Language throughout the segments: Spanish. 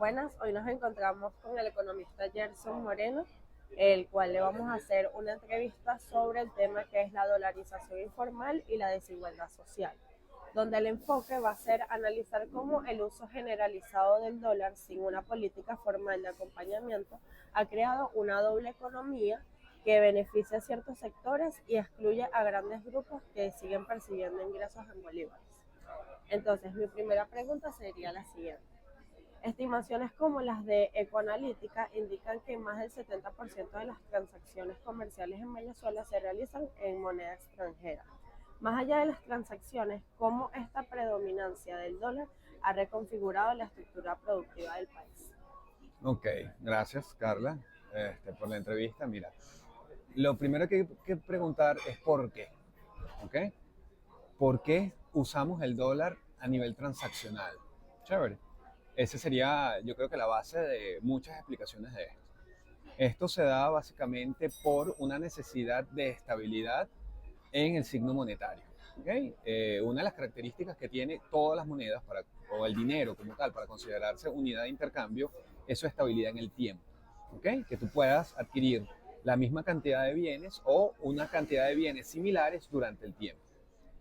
Buenas, hoy nos encontramos con el economista Gerson Moreno, el cual le vamos a hacer una entrevista sobre el tema que es la dolarización informal y la desigualdad social, donde el enfoque va a ser analizar cómo el uso generalizado del dólar sin una política formal de acompañamiento ha creado una doble economía que beneficia a ciertos sectores y excluye a grandes grupos que siguen percibiendo ingresos en bolívares. Entonces, mi primera pregunta sería la siguiente. Estimaciones como las de Ecoanalítica indican que más del 70% de las transacciones comerciales en Venezuela se realizan en moneda extranjera. Más allá de las transacciones, ¿cómo esta predominancia del dólar ha reconfigurado la estructura productiva del país? Ok, gracias Carla por la entrevista. Mira, lo primero que hay que preguntar es por qué. ¿Ok? ¿Por qué usamos el dólar a nivel transaccional? Chévere. Esa sería, yo creo que la base de muchas explicaciones de esto. Esto se da básicamente por una necesidad de estabilidad en el signo monetario. ¿Okay? Una de las características que tiene todas las monedas o el dinero como tal para considerarse unidad de intercambio es su estabilidad en el tiempo. ¿Okay? Que tú puedas adquirir la misma cantidad de bienes o una cantidad de bienes similares durante el tiempo.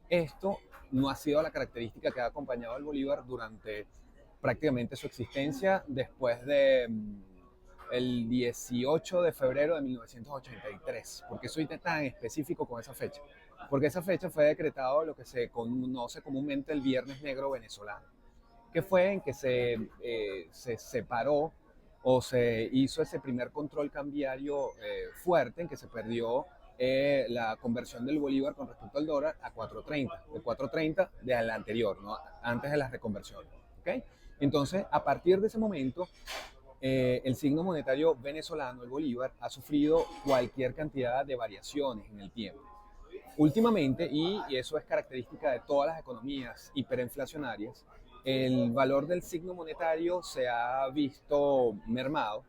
Esto no ha sido la característica que ha acompañado al Bolívar durante prácticamente su existencia después de el 18 de febrero de 1983. ¿Por qué soy tan específico con esa fecha? Porque esa fecha fue decretado lo que se conoce comúnmente el Viernes Negro venezolano, que fue en que se separó o se hizo ese primer control cambiario fuerte, en que se perdió la conversión del bolívar con respecto al dólar a 4.30, de 4.30 del anterior, ¿no? Antes de las reconversiones. ¿Okay? Entonces, a partir de ese momento, el signo monetario venezolano, el bolívar, ha sufrido cualquier cantidad de variaciones en el tiempo. Últimamente, y eso es característica de todas las economías hiperinflacionarias, el valor del signo monetario se ha visto mermado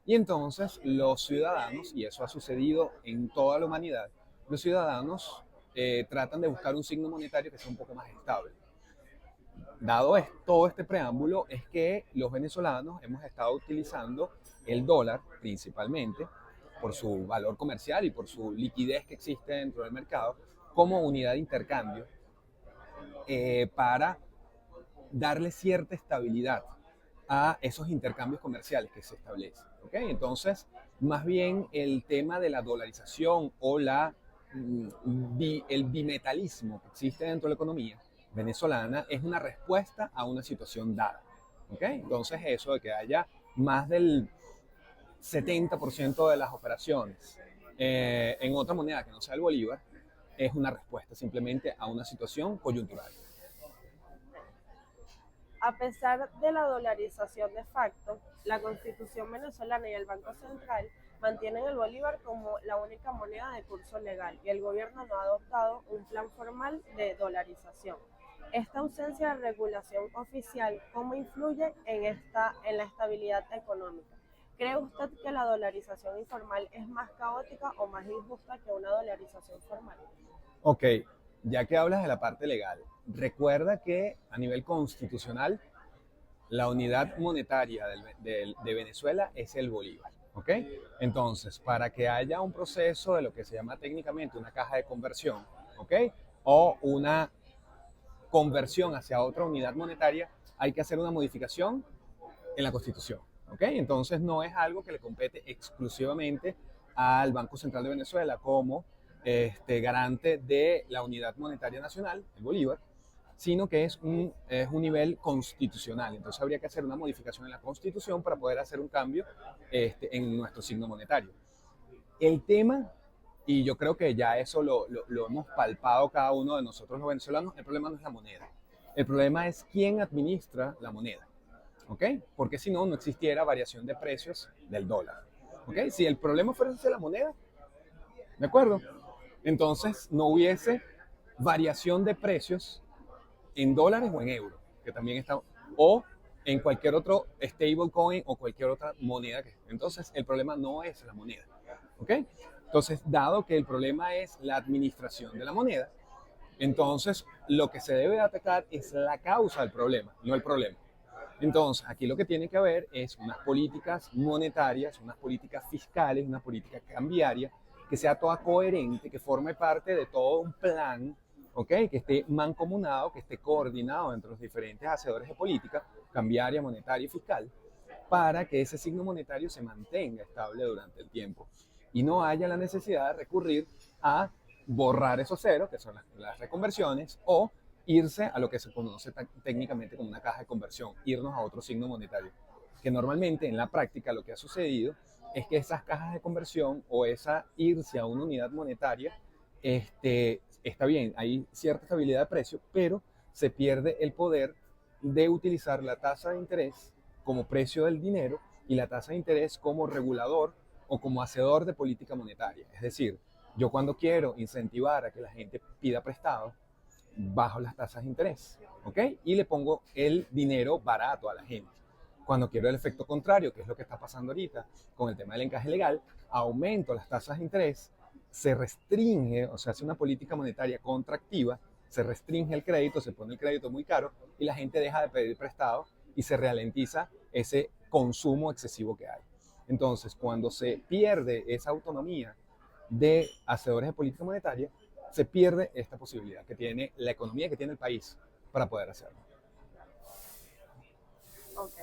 y entonces los ciudadanos, y eso ha sucedido en toda la humanidad, los ciudadanos tratan de buscar un signo monetario que sea un poco más estable. Dado todo este preámbulo, es que los venezolanos hemos estado utilizando el dólar principalmente por su valor comercial y por su liquidez que existe dentro del mercado como unidad de intercambio para darle cierta estabilidad a esos intercambios comerciales que se establecen. ¿Okay? Entonces, más bien el tema de la dolarización o el bimetalismo que existe dentro de la economía venezolana es una respuesta a una situación dada. ¿Okay? Entonces, eso de que haya más del 70% de las operaciones en otra moneda que no sea el bolívar es una respuesta simplemente a una situación coyuntural. A pesar de la dolarización de facto, la Constitución venezolana y el Banco Central mantienen el bolívar como la única moneda de curso legal y el gobierno no ha adoptado un plan formal de dolarización. Esta ausencia de regulación oficial, ¿cómo influye en la estabilidad económica? ¿Cree usted que la dolarización informal es más caótica o más injusta que una dolarización formal? Ok, ya que hablas de la parte legal, recuerda que a nivel constitucional la unidad monetaria de Venezuela es el bolívar. ¿Ok? Entonces, para que haya un proceso de lo que se llama técnicamente una caja de conversión, ¿ok? O una conversión hacia otra unidad monetaria, hay que hacer una modificación en la Constitución. ¿Ok? Entonces, no es algo que le compete exclusivamente al Banco Central de Venezuela como garante de la unidad monetaria nacional, el bolívar, sino que es un nivel constitucional. Entonces habría que hacer una modificación en la Constitución para poder hacer un cambio en nuestro signo monetario. El tema, y yo creo que ya eso lo hemos palpado cada uno de nosotros los venezolanos, el problema no es la moneda. El problema es quién administra la moneda. ¿Ok? Porque si no, no existiera variación de precios del dólar. ¿Ok? Si el problema fuera la moneda, ¿de acuerdo? Entonces no hubiese variación de precios en dólares o en euros, que también está, o en cualquier otro stablecoin o cualquier otra moneda. Entonces, el problema no es la moneda. ¿Ok? Entonces, dado que el problema es la administración de la moneda, entonces lo que se debe atacar es la causa del problema, no el problema. Entonces, aquí lo que tiene que haber es unas políticas monetarias, unas políticas fiscales, una política cambiaria, que sea toda coherente, que forme parte de todo un plan, ¿ok? Que esté mancomunado, que esté coordinado entre los diferentes hacedores de política, cambiaria, monetaria y fiscal, para que ese signo monetario se mantenga estable durante el tiempo y no haya la necesidad de recurrir a borrar esos ceros, que son las reconversiones, o irse a lo que se conoce técnicamente como una caja de conversión, irnos a otro signo monetario. Que normalmente en la práctica lo que ha sucedido es que esas cajas de conversión o esa irse a una unidad monetaria, está bien, hay cierta estabilidad de precio, pero se pierde el poder de utilizar la tasa de interés como precio del dinero y la tasa de interés como regulador o como hacedor de política monetaria. Es decir, yo cuando quiero incentivar a que la gente pida prestado, bajo las tasas de interés, ¿ok? Y le pongo el dinero barato a la gente. Cuando quiero el efecto contrario, que es lo que está pasando ahorita con el tema del encaje legal, aumento las tasas de interés, se restringe, o sea, hace una política monetaria contractiva, se restringe el crédito, se pone el crédito muy caro y la gente deja de pedir prestado y se ralentiza ese consumo excesivo que hay. Entonces, cuando se pierde esa autonomía de hacedores de política monetaria, se pierde esta posibilidad que tiene la economía, que tiene el país para poder hacerlo. Ok.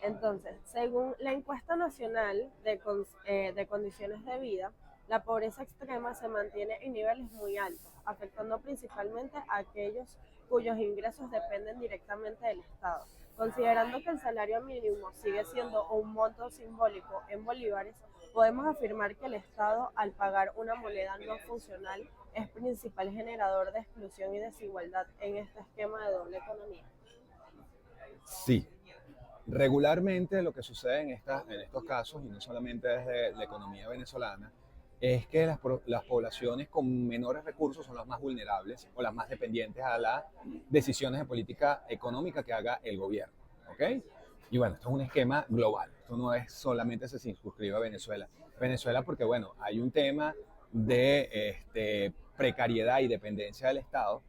Entonces, según la encuesta nacional de condiciones de vida, la pobreza extrema se mantiene en niveles muy altos, afectando principalmente a aquellos cuyos ingresos dependen directamente del Estado. Considerando que el salario mínimo sigue siendo un monto simbólico en bolívares, podemos afirmar que el Estado, al pagar una moneda no funcional, es principal generador de exclusión y desigualdad en este esquema de doble economía. Sí, regularmente lo que sucede en estos casos, y no solamente desde la economía venezolana, es que las poblaciones con menores recursos son las más vulnerables o las más dependientes a las decisiones de política económica que haga el gobierno. ¿Ok? Y bueno, esto es un esquema global. Esto no es solamente se circunscribe a Venezuela. Venezuela porque, bueno, hay un tema de precariedad y dependencia del Estado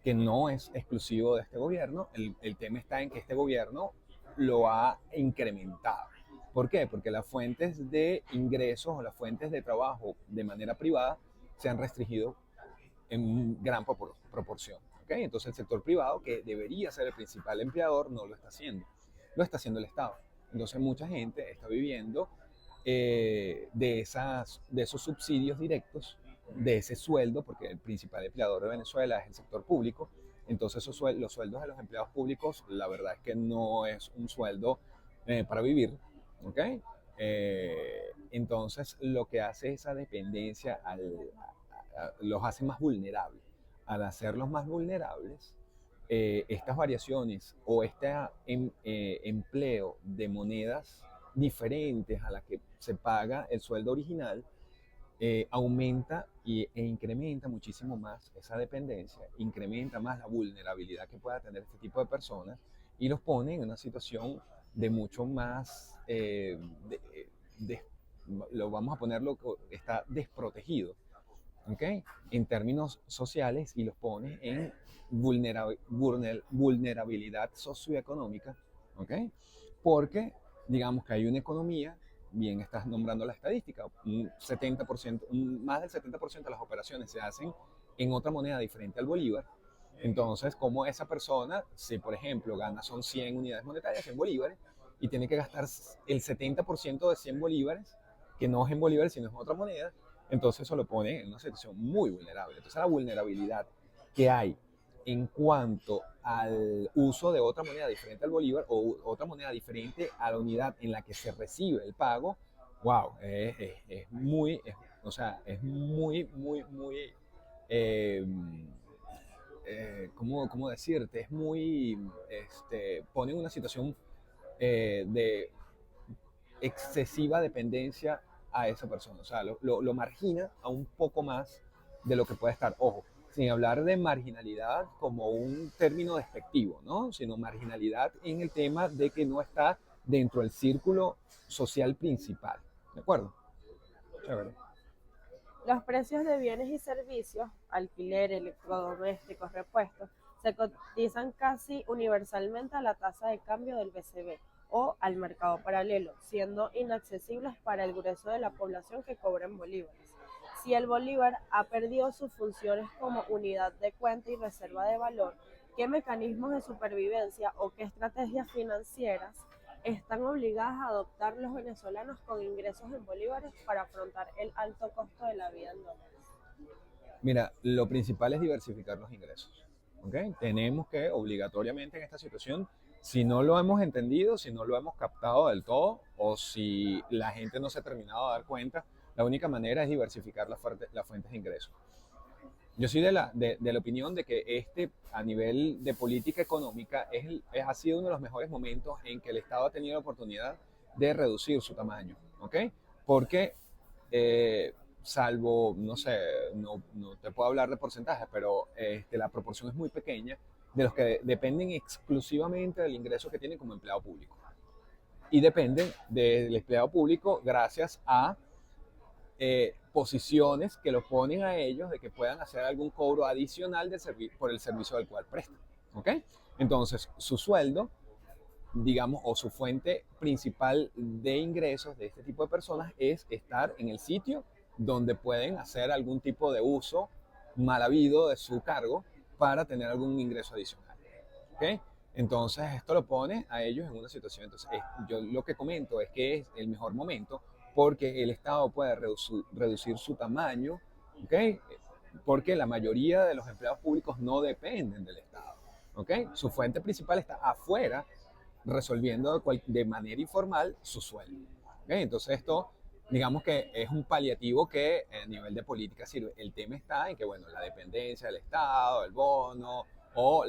que no es exclusivo de este gobierno. El tema está en que este gobierno lo ha incrementado. ¿Por qué? Porque las fuentes de ingresos o las fuentes de trabajo de manera privada se han restringido en gran proporción. ¿Okay? Entonces el sector privado, que debería ser el principal empleador, no lo está haciendo. Lo está haciendo el Estado. Entonces mucha gente está viviendo de esos subsidios directos, de ese sueldo, porque el principal empleador de Venezuela es el sector público. Entonces los sueldos de los empleados públicos, la verdad es que no es un sueldo para vivir. ¿Ok? Entonces lo que hace esa dependencia los hace más vulnerables. Al hacerlos más vulnerables, estas variaciones o este empleo de monedas diferentes a las que se paga el sueldo original, aumenta e incrementa muchísimo más esa dependencia, incrementa más la vulnerabilidad que pueda tener este tipo de personas y los pone en una situación de mucho más, de, lo vamos a ponerlo, está desprotegido, ¿okay? En términos sociales y los pone en vulnerabilidad socioeconómica, ¿okay? Porque digamos que hay una economía, bien estás nombrando la estadística, un 70%, más del 70% de las operaciones se hacen en otra moneda diferente al bolívar. Entonces, como esa persona, si por ejemplo gana son 100 unidades monetarias, 100 bolívares, y tiene que gastar el 70% de 100 bolívares, que no es en bolívares, sino en otra moneda, entonces eso lo pone en una situación muy vulnerable. Entonces la vulnerabilidad que hay en cuanto al uso de otra moneda diferente al bolívar o otra moneda diferente a la unidad en la que se recibe el pago, wow, es muy, o sea, es muy, muy, muy, eh, ¿cómo decirte? Es muy, pone en una situación de excesiva dependencia a esa persona. O sea, lo margina a un poco más de lo que puede estar. Ojo, sin hablar de marginalidad como un término despectivo, ¿no? Sino marginalidad en el tema de que no está dentro del círculo social principal. ¿De acuerdo? Chévere. Los precios de bienes y servicios, alquiler, electrodomésticos, repuestos, se cotizan casi universalmente a la tasa de cambio del BCB o al mercado paralelo, siendo inaccesibles para el grueso de la población que cobra en bolívares. Si el bolívar ha perdido sus funciones como unidad de cuenta y reserva de valor, ¿qué mecanismos de supervivencia o qué estrategias financieras están obligadas a adoptar los venezolanos con ingresos en bolívares para afrontar el alto costo de la vida en dólares? Mira, lo principal es diversificar los ingresos. ¿Ok? Tenemos que obligatoriamente en esta situación, si no lo hemos entendido, si no lo hemos captado del todo, o si la gente no se ha terminado de dar cuenta, la única manera es diversificar las fuentes de ingresos. Yo soy de la opinión de que a nivel de política económica, ha sido uno de los mejores momentos en que el Estado ha tenido la oportunidad de reducir su tamaño, ¿ok? Porque, salvo, no sé, no te puedo hablar de porcentajes, pero la proporción es muy pequeña de los que dependen exclusivamente del ingreso que tienen como empleado público. Y dependen del empleado público gracias a posiciones que lo ponen a ellos de que puedan hacer algún cobro adicional por el servicio del cual prestan. ¿Ok? Entonces, su sueldo, digamos, o su fuente principal de ingresos de este tipo de personas es estar en el sitio donde pueden hacer algún tipo de uso mal habido de su cargo para tener algún ingreso adicional. ¿Ok? Entonces, esto lo pone a ellos en una situación. Entonces, yo lo que comento es que es el mejor momento porque el Estado puede reducir su tamaño, ¿ok? Porque la mayoría de los empleados públicos no dependen del Estado, ¿ok? Su fuente principal está afuera, resolviendo de manera informal su sueldo. ¿Okay? Entonces esto, digamos que es un paliativo que a nivel de política sirve. El tema está en que, bueno, la dependencia del Estado, el bono o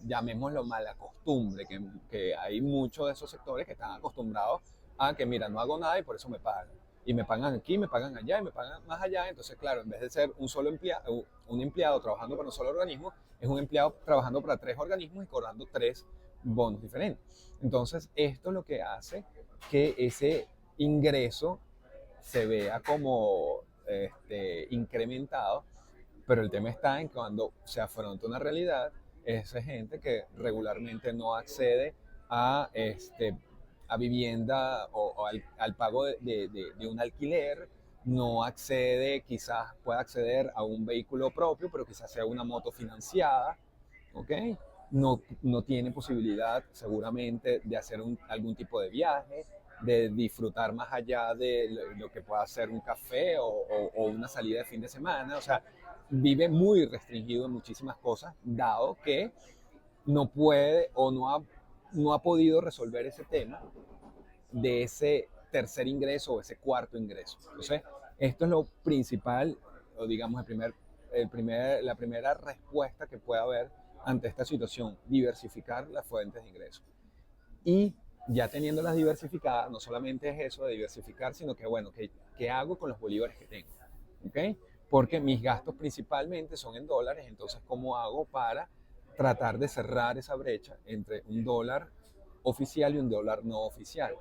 llamémoslo mala costumbre, que hay muchos de esos sectores que están acostumbrados a que, mira, no hago nada y por eso me pagan. Y me pagan aquí, me pagan allá y me pagan más allá. Entonces, claro, en vez de ser un empleado trabajando para un solo organismo, es un empleado trabajando para 3 organismos y cobrando 3 bonos diferentes. Entonces, esto es lo que hace que ese ingreso se vea como incrementado, pero el tema está en que cuando se afronta una realidad, esa gente que regularmente no accede a, a vivienda o al pago de un alquiler, no accede, quizás pueda acceder a un vehículo propio, pero quizás sea una moto financiada, ¿ok? No tiene posibilidad seguramente de hacer algún tipo de viaje, de disfrutar más allá de lo que pueda ser un café o una salida de fin de semana. O sea, vive muy restringido en muchísimas cosas, dado que no puede o no ha podido resolver ese tema de ese tercer ingreso o ese cuarto ingreso. Entonces, esto es lo principal, o digamos, la primera respuesta que puede haber ante esta situación, diversificar las fuentes de ingreso. Y ya teniéndolas diversificadas, no solamente es eso de diversificar, sino que, bueno, ¿qué hago con los bolívares que tengo? ¿Okay? Porque mis gastos principalmente son en dólares, entonces, ¿cómo hago para tratar de cerrar esa brecha entre un dólar oficial y un dólar no oficial?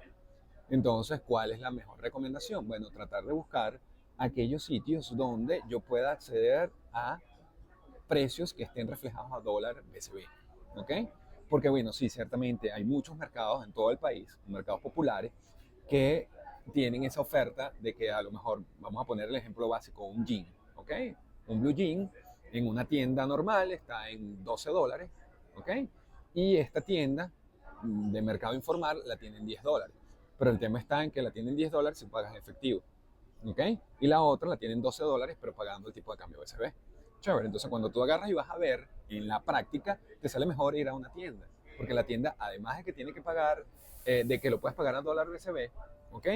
Entonces, ¿cuál es la mejor recomendación? Bueno, tratar de buscar aquellos sitios donde yo pueda acceder a precios que estén reflejados a dólar BCB. ¿Ok? Porque, bueno, sí, ciertamente hay muchos mercados en todo el país, mercados populares, que tienen esa oferta de que a lo mejor, vamos a poner el ejemplo básico, un jean, ¿ok? Un blue jean en una tienda normal está en $12, ¿ok? Y esta tienda de mercado informal la tienen $10. Pero el tema está en que la tienen $10 si pagas en efectivo, ¿ok? Y la otra la tienen $12, pero pagando el tipo de cambio BCB. Chévere, entonces cuando tú agarras y vas a ver en la práctica, te sale mejor ir a una tienda, porque la tienda, además de que tiene que pagar, de que lo puedes pagar a dólar BCB, ¿ok?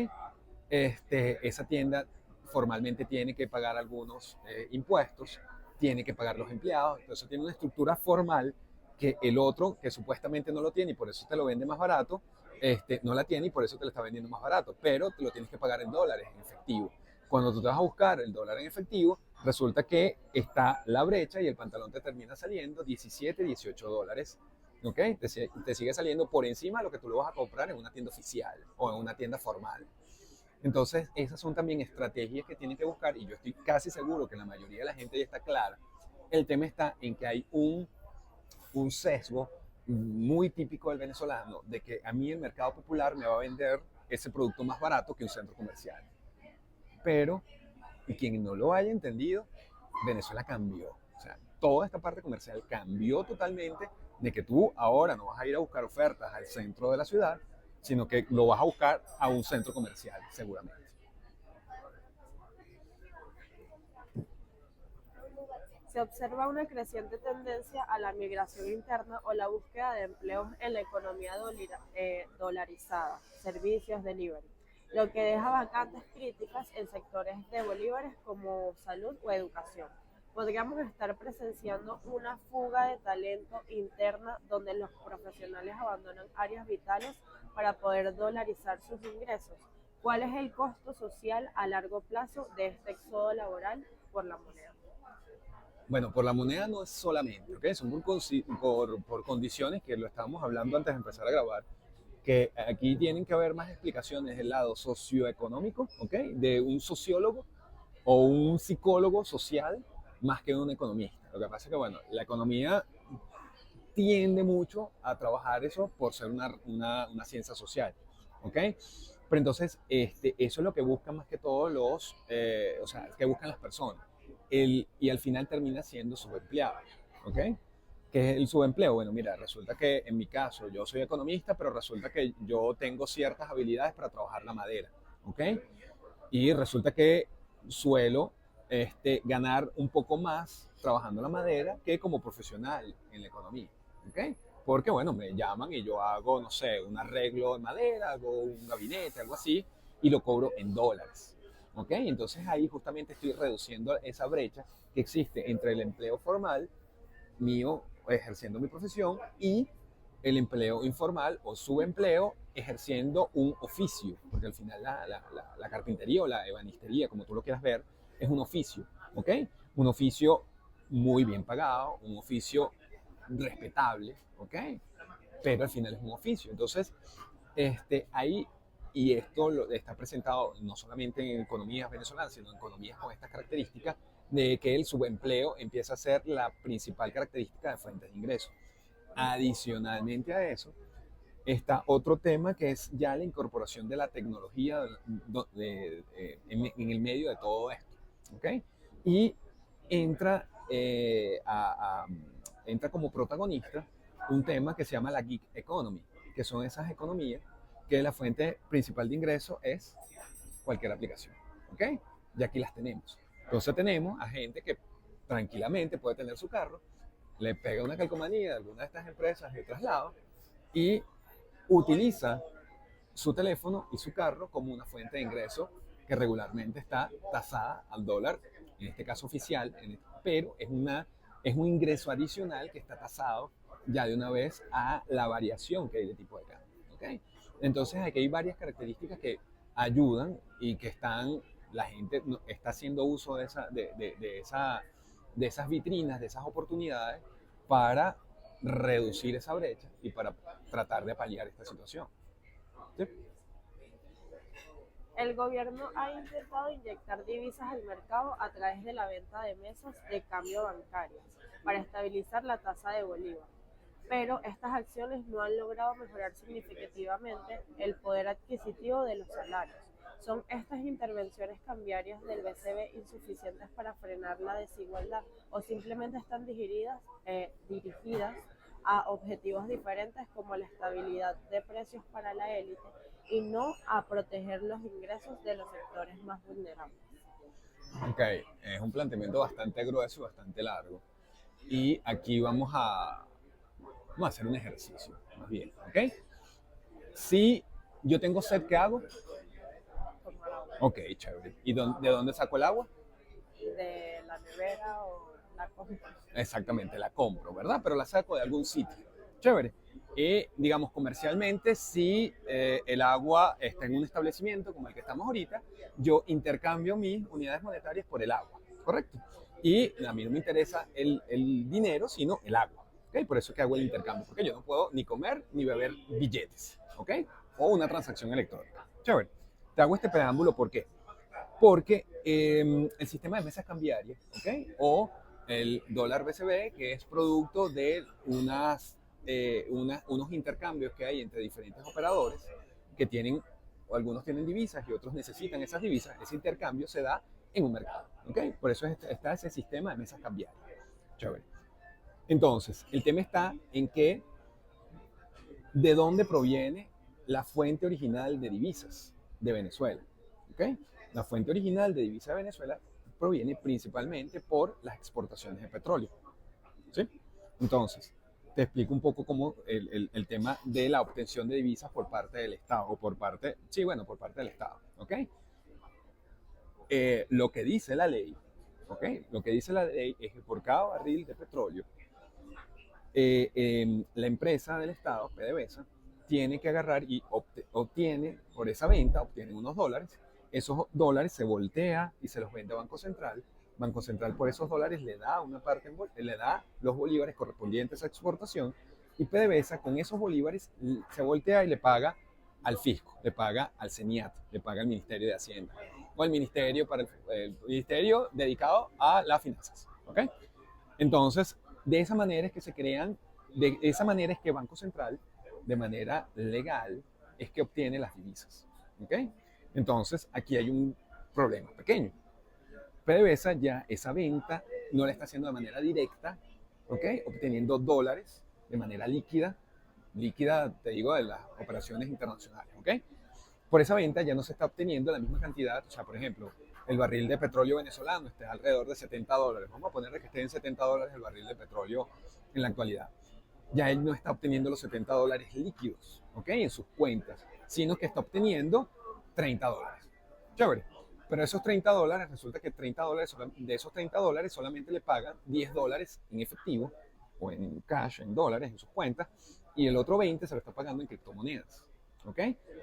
Esa tienda formalmente tiene que pagar algunos impuestos, tiene que pagar los empleados, entonces tiene una estructura formal que el otro, que supuestamente no lo tiene y por eso te lo vende más barato, no la tiene y por eso te lo está vendiendo más barato, pero te lo tienes que pagar en dólares, en efectivo. Cuando tú te vas a buscar el dólar en efectivo, resulta que está la brecha y el pantalón te termina saliendo 17, 18 dólares. ¿Ok? Te sigue saliendo por encima de lo que tú lo vas a comprar en una tienda oficial o en una tienda formal. Entonces, esas son también estrategias que tienen que buscar y yo estoy casi seguro que la mayoría de la gente ya está clara. El tema está en que hay un sesgo muy típico del venezolano de que a mí el mercado popular me va a vender ese producto más barato que un centro comercial. Pero, y quien no lo haya entendido, Venezuela cambió. O sea, toda esta parte comercial cambió totalmente de que tú ahora no vas a ir a buscar ofertas al centro de la ciudad, sino que lo vas a buscar a un centro comercial, seguramente. Se observa una creciente tendencia a la migración interna o la búsqueda de empleos en la economía dolarizada, servicios, delivery, lo que deja vacantes críticas en sectores de bolívares como salud o educación. Podríamos estar presenciando una fuga de talento interna donde los profesionales abandonan áreas vitales para poder dolarizar sus ingresos. ¿Cuál es el costo social a largo plazo de este éxodo laboral por la moneda? Bueno, por la moneda no es solamente, ¿ok? Son por condiciones que lo estábamos hablando antes de empezar a grabar, que aquí tienen que haber más explicaciones del lado socioeconómico, ¿ok? De un sociólogo o un psicólogo social más que de un economista. Lo que pasa es que, bueno, la economía tiende mucho a trabajar eso por ser una ciencia social, ¿ok? Pero entonces, eso es lo que buscan más que todos o sea, que buscan las personas. Y al final termina siendo subempleado, ¿ok? ¿Qué es el subempleo? Bueno, mira, resulta que en mi caso yo soy economista, pero resulta que yo tengo ciertas habilidades para trabajar la madera, ¿ok? Y resulta que suelo ganar un poco más trabajando la madera que como profesional en la economía, ¿ok? Porque, bueno, me llaman y yo hago, no sé, un arreglo de madera, hago un gabinete, algo así, y lo cobro en dólares, ¿ok? Entonces ahí justamente estoy reduciendo esa brecha que existe entre el empleo formal mío ejerciendo mi profesión y el empleo informal o subempleo ejerciendo un oficio, porque al final la carpintería o la ebanistería, como tú lo quieras ver, es un oficio, ¿ok? Un oficio muy bien pagado, un oficio respetable, ¿ok? Pero al final es un oficio. Entonces, ahí, y esto está presentado no solamente en economías venezolanas, sino en economías con estas características, de que el subempleo empieza a ser la principal característica de fuentes de ingresos. Adicionalmente a eso, está otro tema que es ya la incorporación de la tecnología en el medio de todo esto. ¿Ok? Y entra, entra como protagonista un tema que se llama la gig economy, que son esas economías que la fuente principal de ingreso es cualquier aplicación. ¿Ok? Y aquí las tenemos. Entonces tenemos a gente que tranquilamente puede tener su carro, le pega una calcomanía de alguna de estas empresas de traslado y utiliza su teléfono y su carro como una fuente de ingreso que regularmente está tasada al dólar, en este caso oficial, pero es un ingreso adicional que está tasado ya de una vez a la variación que hay de tipo de cambio. ¿Okay? Entonces aquí hay varias características que ayudan y que la gente está haciendo uso de esas vitrinas, de esas oportunidades para reducir esa brecha y para tratar de paliar esta situación. ¿Sí? El gobierno ha intentado inyectar divisas al mercado a través de la venta de mesas de cambio bancarias para estabilizar la tasa de bolívar, pero estas acciones no han logrado mejorar significativamente el poder adquisitivo de los salarios. ¿Son estas intervenciones cambiarias del BCB insuficientes para frenar la desigualdad o simplemente están dirigidas a objetivos diferentes como la estabilidad de precios para la élite y no a proteger los ingresos de los sectores más vulnerables? Ok, es un planteamiento bastante grueso y bastante largo. Y aquí vamos a hacer un ejercicio, más bien, ¿ok? Si yo tengo sed, ¿qué hago? Tomar agua Ok, chévere. ¿Y de dónde saco el agua? de la nevera o la compra. Exactamente, la compro, ¿verdad? Pero la saco de algún sitio. Chévere. Y digamos, comercialmente, si el agua está en un establecimiento como el que estamos ahorita, yo intercambio mis unidades monetarias por el agua, ¿correcto? Y a mí no me interesa el dinero, sino el agua. ¿Ok? Por eso es que hago el intercambio, porque yo no puedo ni comer ni beber billetes, ¿ok? O una transacción electrónica. Chévere. Te hago este preámbulo, ¿por qué? Porque el sistema de mesas cambiarias, ¿ok? O el dólar BCB, que es producto de unos intercambios que hay entre diferentes operadores que tienen, o algunos tienen divisas y otros necesitan esas divisas. Ese intercambio se da en un mercado, ¿ok? Por eso está ese sistema de mesas cambiarias. Chévere. Entonces, el tema está en que de dónde proviene la fuente original de divisas de Venezuela, ¿ok? La fuente original de divisas de Venezuela proviene principalmente por las exportaciones de petróleo, ¿sí? Entonces, te explico un poco cómo el tema de la obtención de divisas por parte del Estado, o por parte, sí, bueno, por parte del Estado, ¿ok? Lo que dice la ley, ¿ok? Lo que dice la ley es que por cada barril de petróleo, la empresa del Estado, PDVSA, tiene que agarrar y obtiene, por esa venta, obtiene unos dólares. Esos dólares se voltea y se los vende a Banco Central. Banco Central por esos dólares le da una parte, le da los bolívares correspondientes a exportación, y PDVSA con esos bolívares se voltea y le paga al fisco, le paga al CENIAT, le paga al Ministerio de Hacienda, o al Ministerio, el ministerio dedicado a las finanzas, ¿ok? Entonces, de esa manera es que se crean, de esa manera es que Banco Central, de manera legal, es que obtiene las divisas, ¿ok? Entonces, aquí hay un problema pequeño. PDVSA ya esa venta no la está haciendo de manera directa, ¿ok? Obteniendo dólares de manera líquida, líquida, te digo, de las operaciones internacionales, ¿ok? Por esa venta ya no se está obteniendo la misma cantidad. O sea, por ejemplo, el barril de petróleo venezolano está alrededor de $70. Vamos a ponerle que esté en $70 el barril de petróleo en la actualidad. Ya él no está obteniendo los $70 líquidos, ¿ok? En sus cuentas, sino que está obteniendo $30. Chévere. Pero esos $30, resulta que $30, de esos $30 solamente le pagan $10 en efectivo o en cash, en dólares, en sus cuentas, y el otro 20 se lo está pagando en criptomonedas, ¿ok?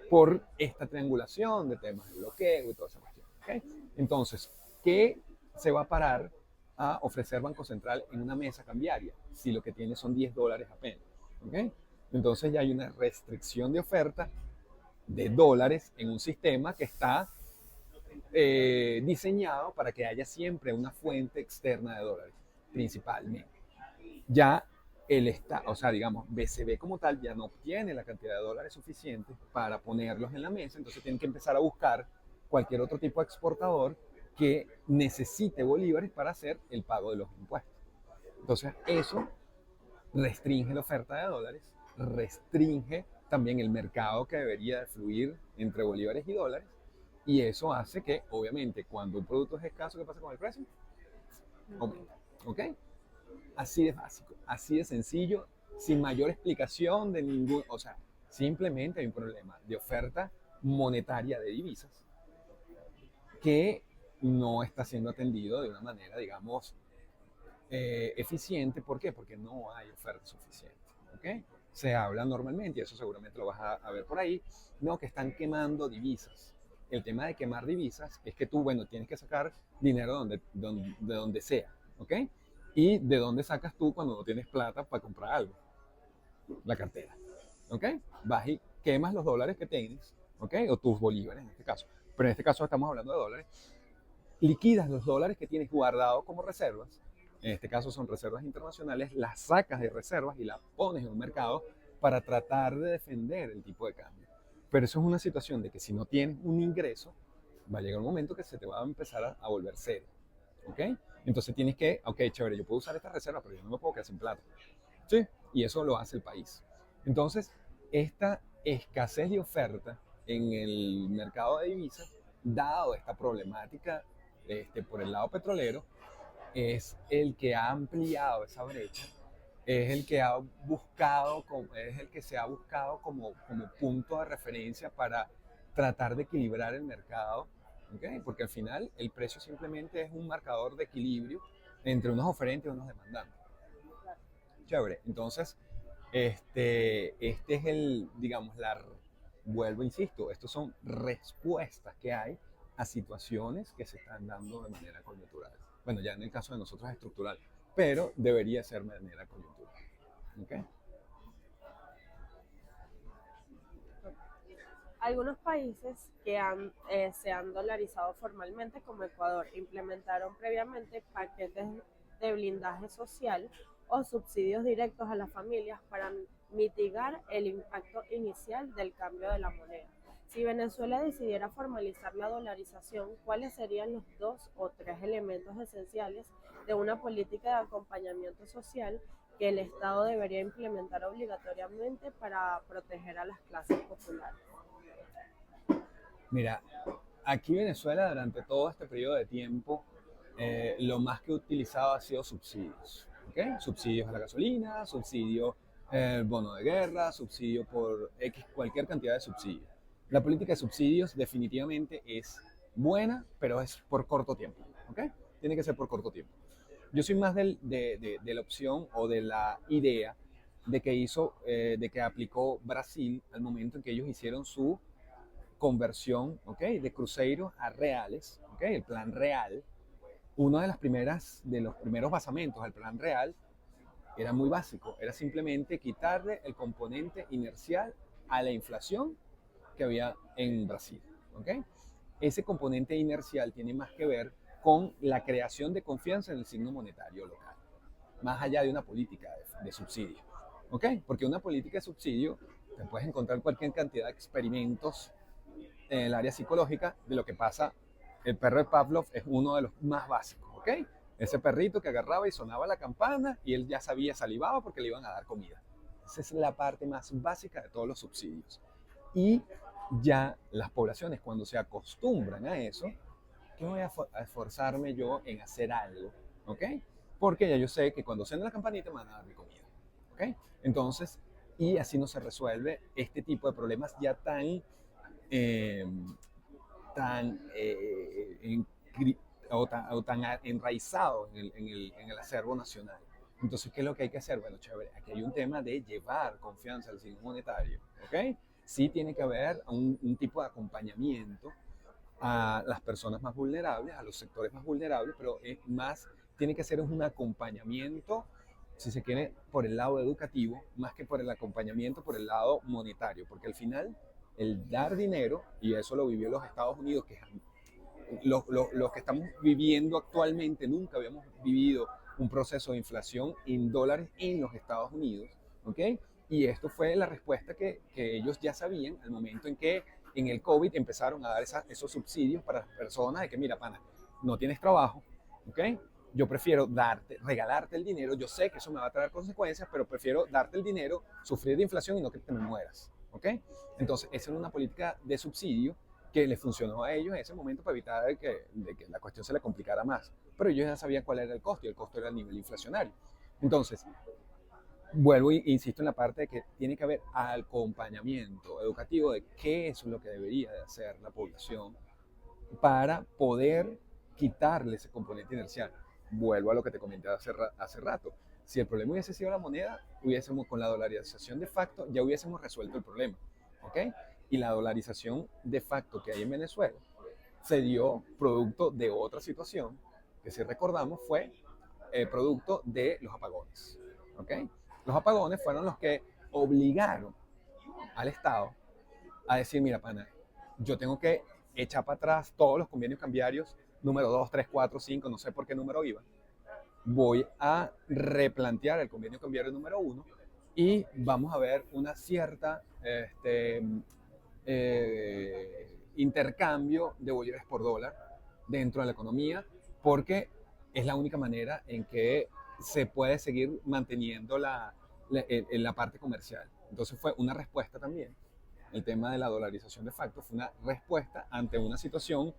Por esta triangulación de temas de bloqueo y toda esa cuestión, ¿ok? Entonces, ¿qué se va a parar a ofrecer Banco Central en una mesa cambiaria si lo que tiene son $10 apenas, ¿ok? Entonces ya hay una restricción de oferta de dólares en un sistema que está diseñado para que haya siempre una fuente externa de dólares, principalmente. Ya el Estado, o sea, digamos, BCB como tal ya no obtiene la cantidad de dólares suficiente para ponerlos en la mesa, entonces tienen que empezar a buscar cualquier otro tipo de exportador que necesite bolívares para hacer el pago de los impuestos. Entonces, eso restringe la oferta de dólares, restringe también el mercado que debería de fluir entre bolívares y dólares, y eso hace que, obviamente, cuando un producto es escaso, ¿qué pasa con el precio? Aumenta. ¿Ok? Así de básico, así de sencillo, sin mayor explicación de ningún, o sea, simplemente hay un problema de oferta monetaria de divisas que no está siendo atendido de una manera, digamos, eficiente. ¿Por qué? Porque no hay oferta suficiente, ¿ok? Se habla normalmente, y eso seguramente lo vas a ver por ahí, no, que están quemando divisas. El tema de quemar divisas es que tú, bueno, tienes que sacar dinero de donde sea, ¿ok? ¿Y de dónde sacas tú cuando no tienes plata para comprar algo? La cartera, ¿ok? Vas y quemas los dólares que tienes, ¿ok? O tus bolívares en este caso. Pero en este caso estamos hablando de dólares. Liquidas los dólares que tienes guardados como reservas, en este caso son reservas internacionales, las sacas de reservas y las pones en un mercado para tratar de defender el tipo de cambio. Pero eso es una situación de que si no tienes un ingreso, va a llegar un momento que se te va a empezar a volver cero, ¿ok? Entonces tienes que, ok, chévere, yo puedo usar esta reserva, pero yo no me puedo quedar sin plata, ¿sí? Y eso lo hace el país. Entonces, esta escasez de oferta en el mercado de divisas, dado esta problemática por el lado petrolero, es el que ha ampliado esa brecha, es el que ha buscado, es el que se ha buscado como punto de referencia para tratar de equilibrar el mercado, ¿okay? Porque al final el precio simplemente es un marcador de equilibrio entre unos oferentes y unos demandantes. Chévere. Entonces, este es el, digamos, vuelvo, insisto, estos son respuestas que hay a situaciones que se están dando de manera coyuntural. Bueno, ya en el caso de nosotros es estructural, pero debería ser de manera coyuntural. ¿Okay? Algunos países que se han dolarizado formalmente, como Ecuador, implementaron previamente paquetes de blindaje social o subsidios directos a las familias para mitigar el impacto inicial del cambio de la moneda. Si Venezuela decidiera formalizar la dolarización, ¿cuáles serían los 2 o 3 elementos esenciales de una política de acompañamiento social que el Estado debería implementar obligatoriamente para proteger a las clases populares? Mira, aquí Venezuela durante todo este periodo de tiempo lo más que he utilizado ha sido subsidios. ¿Okay? Subsidios a la gasolina, subsidio bono de guerra, subsidio por X, cualquier cantidad de subsidios. La política de subsidios definitivamente es buena, pero es por corto tiempo. ¿Okay? Tiene que ser por corto tiempo. Yo soy más de la opción o de la idea de que aplicó Brasil al momento en que ellos hicieron su conversión, ¿okay? De cruceros a reales, ¿okay? El plan real. Uno de los primeros basamentos al plan real era muy básico, era simplemente quitarle el componente inercial a la inflación que había en Brasil, ¿okay? Ese componente inercial tiene más que ver con la creación de confianza en el signo monetario local, más allá de una política de subsidio, ¿okay? Porque una política de subsidio, te puedes encontrar cualquier cantidad de experimentos en el área psicológica de lo que pasa. El perro de Pavlov es uno de los más básicos, ¿ok? Ese perrito que agarraba y sonaba la campana y él ya sabía, salivaba porque le iban a dar comida. Esa es la parte más básica de todos los subsidios. Y ya las poblaciones, cuando se acostumbran a eso, ¿qué voy a esforzarme yo en hacer algo? ¿Ok? Porque ya yo sé que cuando suena la campanita me van a dar mi comida. ¿Ok? Entonces, y así no se resuelve este tipo de problemas ya tan o tan enraizado en el acervo nacional. Entonces, ¿qué es lo que hay que hacer? Bueno, chévere, aquí hay un tema de llevar confianza al signo monetario, ¿ok? Sí tiene que haber un tipo de acompañamiento a las personas más vulnerables, a los sectores más vulnerables, pero es más, tiene que ser un acompañamiento, si se quiere, por el lado educativo, más que por el acompañamiento por el lado monetario, porque al final el dar dinero, y eso lo vivió los Estados Unidos, que los que estamos viviendo actualmente, nunca habíamos vivido un proceso de inflación en dólares en los Estados Unidos, ¿ok? Y esto fue la respuesta que ellos ya sabían al momento en que en el COVID empezaron a dar esos subsidios para las personas de que, mira, pana, no tienes trabajo, ¿ok? Yo prefiero regalarte el dinero, yo sé que eso me va a traer consecuencias, pero prefiero darte el dinero, sufrir de inflación y no que te me mueras, ¿ok? Entonces, esa era una política de subsidio que le funcionó a ellos en ese momento para evitar de que la cuestión se le complicara más. Pero ellos ya sabían cuál era el costo, y el costo era el nivel inflacionario. Entonces, vuelvo e insisto en la parte de que tiene que haber acompañamiento educativo de qué es lo que debería de hacer la población para poder quitarle ese componente inercial. Vuelvo a lo que te comenté hace rato. Si el problema hubiese sido la moneda, con la dolarización de facto ya hubiésemos resuelto el problema, ¿ok? Y la dolarización de facto que hay en Venezuela se dio producto de otra situación que, si recordamos, fue producto de los apagones, ¿ok? Los apagones fueron los que obligaron al Estado a decir, mira, pana, yo tengo que echar para atrás todos los convenios cambiarios, número 2, 3, 4, 5, no sé por qué número iba. Voy a replantear el convenio cambiario número 1 y vamos a ver una cierta intercambio de bolívares por dólar dentro de la economía, porque es la única manera en que se puede seguir manteniendo la parte comercial. Entonces fue una respuesta también. El tema de la dolarización de facto fue una respuesta ante una situación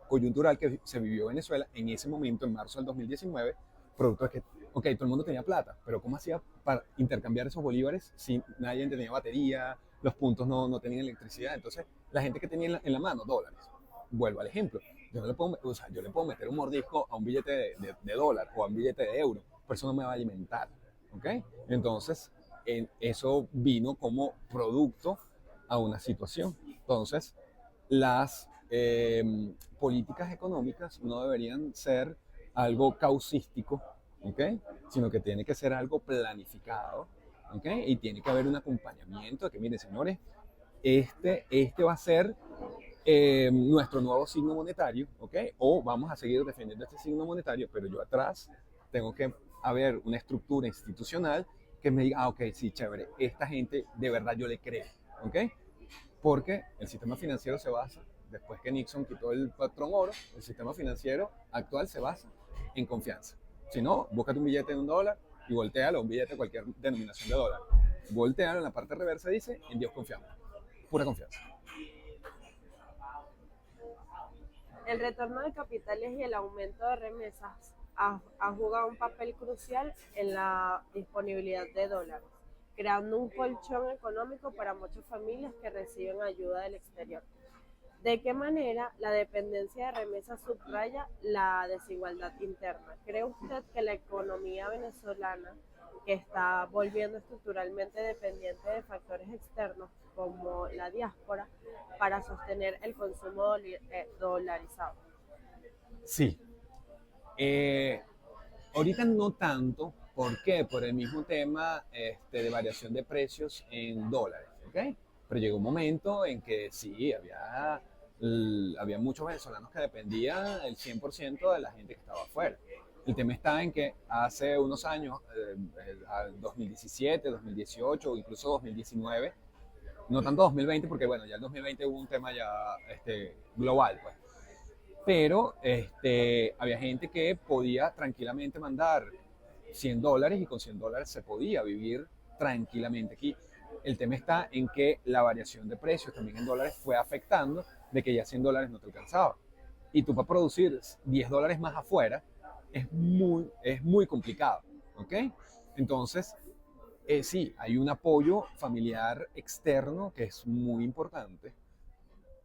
coyuntural que se vivió en Venezuela en ese momento, en marzo del 2019, producto de que, ok, todo el mundo tenía plata, pero ¿cómo hacía para intercambiar esos bolívares si nadie tenía batería, los puntos no tenían electricidad? Entonces, la gente que tenía en la mano dólares. Vuelvo al ejemplo. Yo le puedo meter un mordisco a un billete de dólar o a un billete de euro, pero eso no me va a alimentar, ¿ok? Entonces, eso vino como producto a una situación. Entonces, las políticas económicas no deberían ser algo causístico, ¿okay? Sino que tiene que ser algo planificado, ¿okay? Y tiene que haber un acompañamiento de que, miren, señores, este va a ser nuestro nuevo signo monetario, ¿ok? O vamos a seguir defendiendo este signo monetario, pero yo atrás tengo que haber una estructura institucional que me diga, ah, ok, sí, chévere, esta gente de verdad yo le creo, ¿ok? Porque el sistema financiero se basa, después que Nixon quitó el patrón oro, el sistema financiero actual se basa en confianza. Si no, búscate un billete de $1 y voltealo, un billete de cualquier denominación de dólar. Voltealo, en la parte reversa dice, en Dios confiamos. Pura confianza. El retorno de capitales y el aumento de remesas ha jugado un papel crucial en la disponibilidad de dólares, creando un colchón económico para muchas familias que reciben ayuda del exterior. ¿De qué manera la dependencia de remesas subraya la desigualdad interna? ¿Cree usted que la economía venezolana, que está volviendo estructuralmente dependiente de factores externos como la diáspora, para sostener el consumo dolarizado? Sí. Ahorita no tanto. ¿Por qué? Por el mismo tema de variación de precios en dólares. ¿Ok? Pero llegó un momento en que sí, había muchos venezolanos que dependían el 100% de la gente que estaba afuera. El tema está en que hace unos años, 2017, 2018 o incluso 2019, no tanto 2020, porque bueno, ya el 2020 hubo un tema ya global, pues. Pero había gente que podía tranquilamente mandar $100 y con $100 se podía vivir tranquilamente aquí. El tema está en que la variación de precios también en dólares fue afectando de que ya $100 no te alcanzaba. Y tú para producir $10 más afuera es muy complicado. ¿Ok? Entonces, sí, hay un apoyo familiar externo que es muy importante,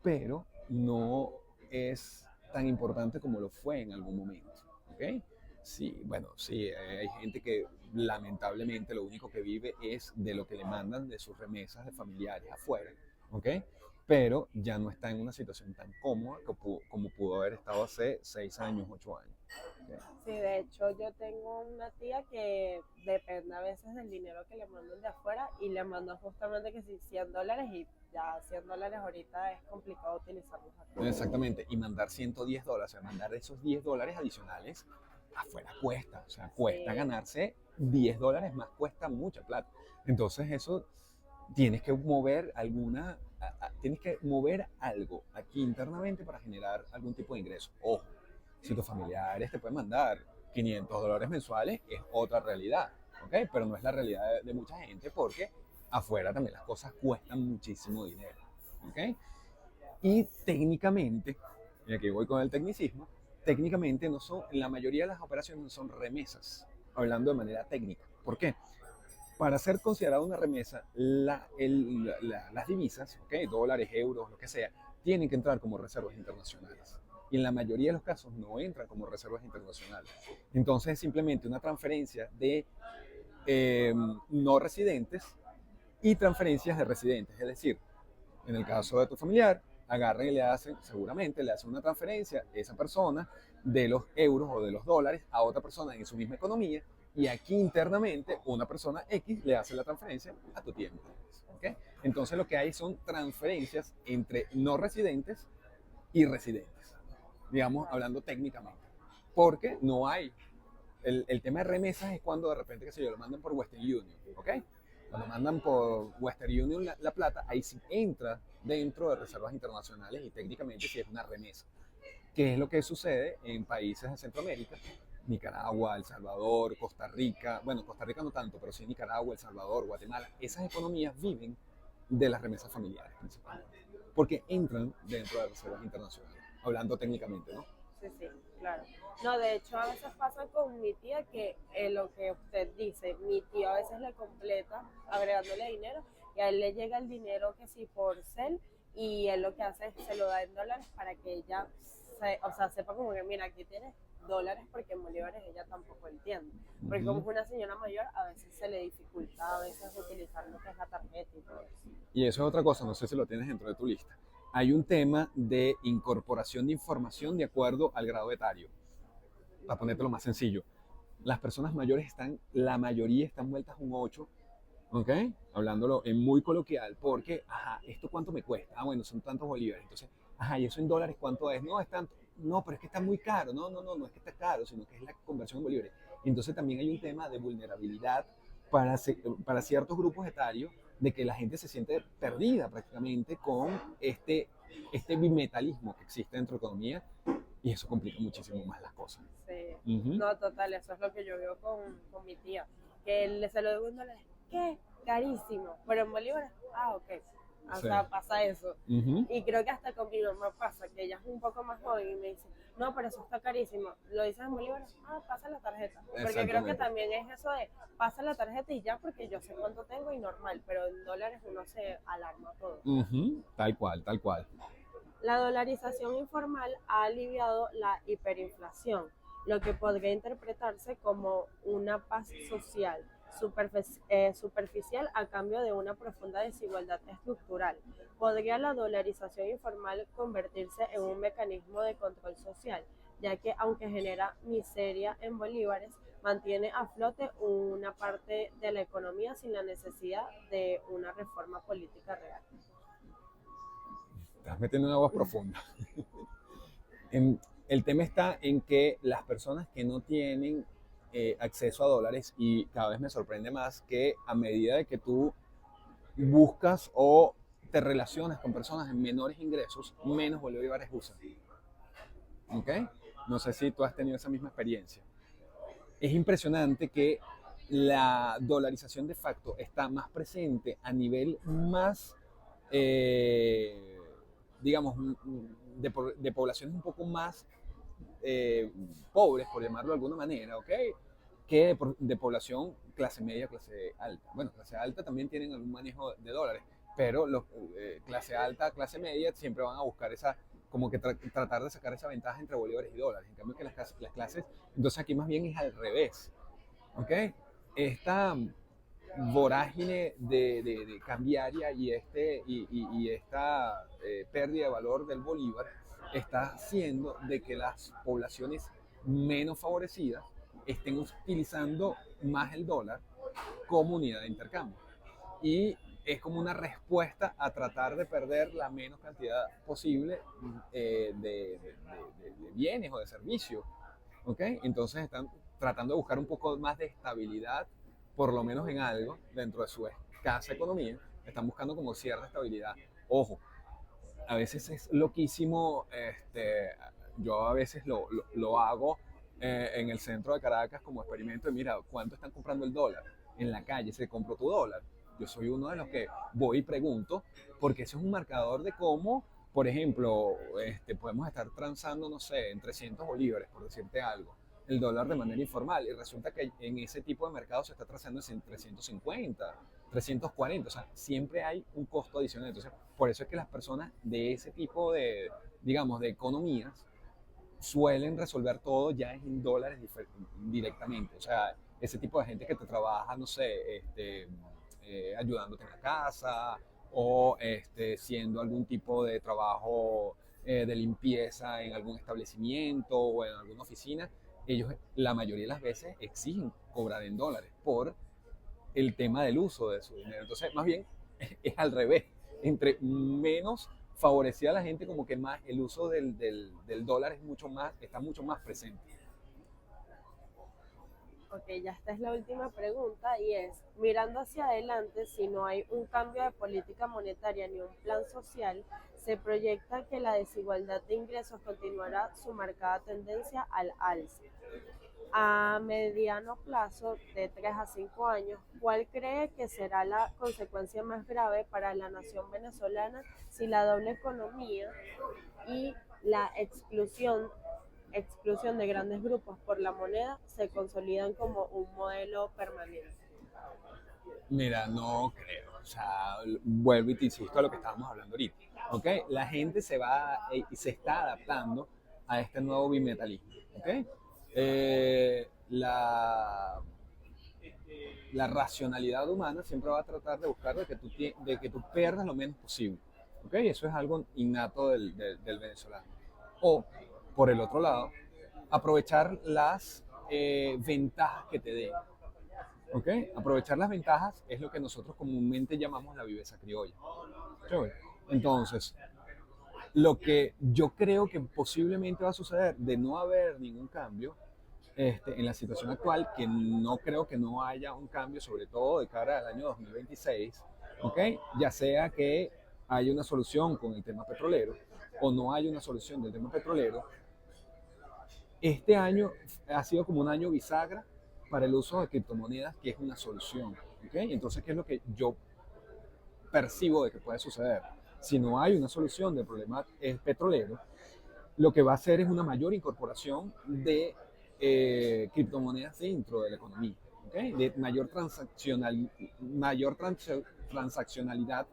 pero no es tan importante como lo fue en algún momento. ¿Ok? Sí, bueno, sí, hay gente que lamentablemente lo único que vive es de lo que le mandan de sus remesas de familiares afuera. ¿Ok? Pero ya no está en una situación tan cómoda como pudo haber estado hace 6 años, 8 años. ¿Okay? Sí, de hecho yo tengo una tía que depende a veces del dinero que le mandan de afuera y le mandan justamente que si $100 y ya $100 ahorita es complicado utilizarlos acá. Exactamente, y mandar $110, o sea, mandar esos $10 adicionales afuera cuesta, o sea, cuesta Sí. ganarse $10 más, cuesta mucha plata. Entonces eso tienes que mover tienes que mover algo aquí internamente para generar algún tipo de ingreso. Ojo, si tus familiares te pueden mandar $500 mensuales, es otra realidad, ¿ok? Pero no es la realidad de mucha gente porque afuera también las cosas cuestan muchísimo dinero, ¿ok? Y técnicamente, y aquí voy con el tecnicismo, técnicamente no son, la mayoría de las operaciones no son remesas, hablando de manera técnica. ¿Por qué? Para ser considerada una remesa, las divisas, ¿okay? Dólares, euros, lo que sea, tienen que entrar como reservas internacionales. Y en la mayoría de los casos no entran como reservas internacionales. Entonces es simplemente una transferencia de no residentes y transferencias de residentes. Es decir, en el caso de tu familiar, agarran y seguramente le hacen una transferencia a esa persona de los euros o de los dólares a otra persona en su misma economía, y aquí internamente una persona X le hace la transferencia a tu tía. ¿Okay? Entonces lo que hay son transferencias entre no residentes y residentes, digamos, hablando técnicamente, porque no hay, el tema de remesas es cuando de repente, qué sé yo, lo mandan por Western Union, ¿ok? Cuando mandan por Western Union la plata, ahí sí entra dentro de reservas internacionales y técnicamente sí es una remesa. ¿Qué es lo que sucede en países de Centroamérica? Nicaragua, El Salvador, Costa Rica, bueno, Costa Rica no tanto, pero sí Nicaragua, El Salvador, Guatemala. Esas economías viven de las remesas familiares principalmente, porque entran dentro de reservas internacionales, hablando técnicamente, ¿no? Sí, sí, claro. No, de hecho a veces pasa con mi tía que lo que usted dice, mi tío a veces le completa agregándole dinero y a él le llega el dinero que sí por Cel y él lo que hace es se lo da en dólares para que ella sepa como que mira, aquí tienes dólares porque en bolívares ella tampoco entiende. Porque como es una señora mayor, a veces se le dificulta a veces utilizar lo que es la tarjeta y todo eso. Y eso es otra cosa, no sé si lo tienes dentro de tu lista. Hay un tema de incorporación de información de acuerdo al grado etario. Para ponértelo más sencillo, las personas mayores la mayoría están vueltas un 8, ¿ok? Hablándolo en muy coloquial, porque, ajá, ¿esto cuánto me cuesta? Ah, bueno, son tantos bolívares. Entonces, Ajá, ¿y eso en dólares cuánto es? No, es tanto. No, pero es que está muy caro. No es que está caro, sino que es la conversión en bolívares. Entonces también hay un tema de vulnerabilidad para ciertos grupos etarios, de que la gente se siente perdida prácticamente con este bimetalismo que existe dentro de la economía, y eso complica muchísimo más las cosas. Sí, Ujú. no, total, eso es lo que yo veo con mi tía, que se lo digo en dólares, ¿qué? Carísimo, pero en bolívares, ok, o Sí. sea, pasa eso. Ujú. Y creo que hasta con mi mamá pasa, que ella es un poco más joven y me dice, no, pero eso está carísimo, lo dices en bolívares, pasa la tarjeta, porque creo que Exactamente. también es eso de, pasa la tarjeta y ya, porque yo sé cuánto tengo y normal, pero en dólares uno se alarma todo. Ujú. Tal cual, tal cual. La dolarización informal ha aliviado la hiperinflación, lo que podría interpretarse como una paz social superficial a cambio de una profunda desigualdad estructural. ¿Podría la dolarización informal convertirse en un mecanismo de control social, ya que aunque genera miseria en bolívares, mantiene a flote una parte de la economía sin la necesidad de una reforma política real? Estás metiendo una agua profunda. El tema está en que las personas que no tienen acceso a dólares, y cada vez me sorprende más que a medida de que tú buscas o te relacionas con personas en menores ingresos, menos bolívares usan. ¿Ok? No sé si tú has tenido esa misma experiencia. Es impresionante que la dolarización de facto está más presente a nivel más, eh, digamos, de poblaciones un poco más pobres, por llamarlo de alguna manera, ¿ok? Que de población clase media, clase alta. Bueno, clase alta también tienen algún manejo de dólares, pero los clase alta, clase media siempre van a buscar esa, como que tratar de sacar esa ventaja entre bolívares y dólares. En cambio que las clases, entonces aquí más bien es al revés, ¿ok? Esta vorágine de cambiaria y esta pérdida de valor del bolívar está haciendo de que las poblaciones menos favorecidas estén utilizando más el dólar como unidad de intercambio. Y es como una respuesta a tratar de perder la menos cantidad posible de bienes o de servicios. ¿Ok? Entonces están tratando de buscar un poco más de estabilidad, por lo menos en algo, dentro de su escasa economía. Están buscando como cierta estabilidad. Ojo, a veces es loquísimo, yo a veces lo hago en el centro de Caracas como experimento de, mira, ¿cuánto están comprando el dólar? En la calle se compró tu dólar. Yo soy uno de los que voy y pregunto, porque eso es un marcador de cómo, por ejemplo, podemos estar transando, no sé, en 300 bolívares, por decirte algo, el dólar de manera informal, y resulta que en ese tipo de mercado se está trazando en 350, 340, o sea, siempre hay un costo adicional. Entonces, por eso es que las personas de ese tipo de, digamos, de economías suelen resolver todo ya en dólares directamente. O sea, ese tipo de gente que te trabaja, no sé, ayudándote en la casa o siendo algún tipo de trabajo de limpieza en algún establecimiento o en alguna oficina, ellos la mayoría de las veces exigen cobrar en dólares por el tema del uso de su dinero. Entonces, más bien, es al revés. Entre menos favorecida la gente, como que más el uso del dólar es mucho más, está mucho más presente. Ok, ya esta es la última pregunta y es, mirando hacia adelante, si no hay un cambio de política monetaria ni un plan social, se proyecta que la desigualdad de ingresos continuará su marcada tendencia al alza. A mediano plazo, de 3 a 5 años, ¿cuál cree que será la consecuencia más grave para la nación venezolana si la doble economía y la exclusión de grandes grupos por la moneda se consolidan como un modelo permanente? Mira, no creo. O sea, vuelvo y te insisto a lo que estábamos hablando ahorita. ¿Ok? La gente se va y se está adaptando a este nuevo bimetalismo. ¿Ok? Eh, la, la racionalidad humana siempre va a tratar de buscar de que tú pierdas lo menos posible. ¿Ok? Eso es algo innato del venezolano. O, por el otro lado, aprovechar las ventajas que te den. ¿Ok? Aprovechar las ventajas es lo que nosotros comúnmente llamamos la viveza criolla. Entonces, Lo que yo creo que posiblemente va a suceder de no haber ningún cambio en la situación actual, que no creo que no haya un cambio, sobre todo de cara al año 2026, ¿ok? Ya sea que haya una solución con el tema petrolero o no haya una solución del tema petrolero, este año ha sido como un año bisagra para el uso de criptomonedas, que es una solución, ¿ok? Entonces, ¿qué es lo que yo percibo de que puede suceder? Si no hay una solución del problema petrolero, lo que va a hacer es una mayor incorporación de criptomonedas dentro de la economía, ¿okay? De mayor transaccionalidad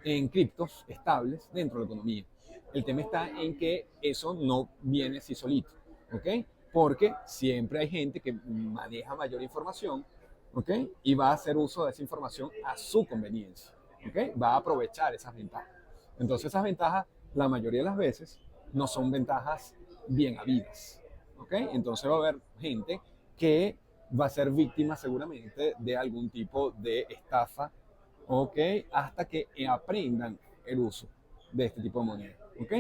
en criptos estables dentro de la economía. El tema está en que eso no viene así solito, ¿ok? Porque siempre hay gente que maneja mayor información, ¿ok? Y va a hacer uso de esa información a su conveniencia, ¿ok? Va a aprovechar esas ventajas. Entonces esas ventajas, la mayoría de las veces, no son ventajas bien habidas, ¿ok? Entonces va a haber gente que va a ser víctima seguramente de algún tipo de estafa, ¿ok? Hasta que aprendan el uso de este tipo de moneda, ¿ok?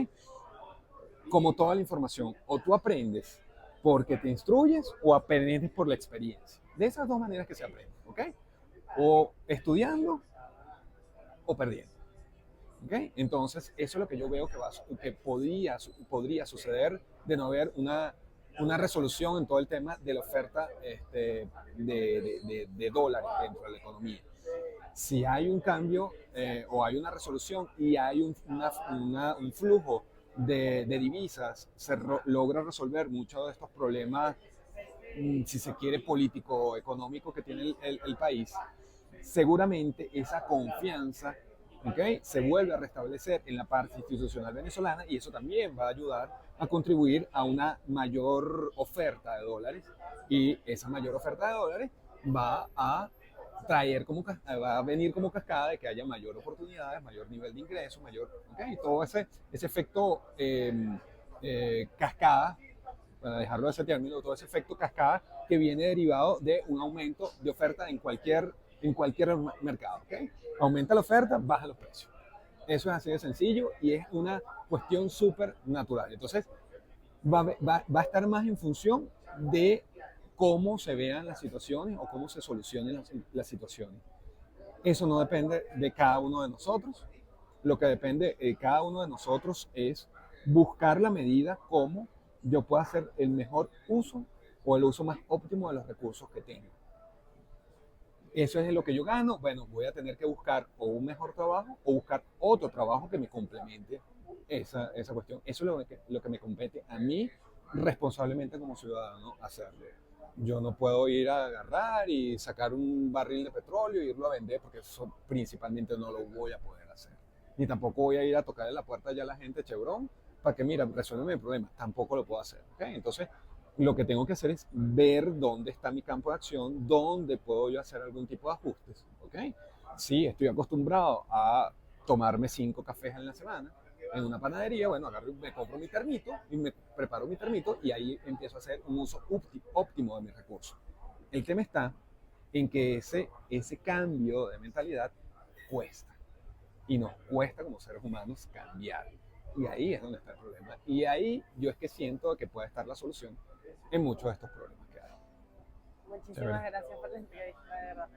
Como toda la información, o tú aprendes porque te instruyes o aprendes por la experiencia. De esas dos maneras que se aprende, ¿ok? O estudiando o perdiendo, ¿ok? Entonces, eso es lo que yo veo que podría suceder de no haber una resolución en todo el tema de la oferta de dólares dentro de la economía. Si hay un cambio o hay una resolución y hay un flujo de divisas, logra resolver muchos de estos problemas, si se quiere, político-económico que tiene el país, seguramente esa confianza, ¿okay?, se vuelve a restablecer en la parte institucional venezolana y eso también va a ayudar a contribuir a una mayor oferta de dólares y esa mayor oferta de dólares va a va a venir como cascada de que haya mayor oportunidades, mayor nivel de ingreso, mayor, ¿okay?, todo ese efecto cascada, para dejarlo de ese término, todo ese efecto cascada que viene derivado de un aumento de oferta en cualquier mercado, ¿okay? Aumenta la oferta, baja los precios. Eso es así de sencillo y es una cuestión súper natural. Entonces, va a estar más en función de cómo se vean las situaciones o cómo se solucionen las situaciones. Eso no depende de cada uno de nosotros. Lo que depende de cada uno de nosotros es buscar la medida cómo yo puedo hacer el mejor uso o el uso más óptimo de los recursos que tengo. Eso es lo que yo gano. Bueno, voy a tener que buscar o un mejor trabajo o buscar otro trabajo que me complemente esa cuestión. Eso es lo que me compete a mí responsablemente como ciudadano hacerlo. Yo no puedo ir a agarrar y sacar un barril de petróleo e irlo a vender porque eso principalmente no lo voy a poder hacer. Ni tampoco voy a ir a tocarle la puerta ya a la gente Chevron para que, mira, resuélveme el problema. Tampoco lo puedo hacer, ¿okay? Entonces, lo que tengo que hacer es ver dónde está mi campo de acción, dónde puedo yo hacer algún tipo de ajustes, ¿ok? Si estoy acostumbrado a tomarme 5 cafés en la semana en una panadería, bueno, agarro, me compro mi termito y me preparo mi termito y ahí empiezo a hacer un uso óptimo de mis recursos. El tema está en que ese cambio de mentalidad cuesta y nos cuesta como seres humanos cambiar. Y ahí es donde está el problema. Y ahí yo es que siento que puede estar la solución en muchos de estos problemas que hay. Muchísimas gracias por la entrevista, de verdad.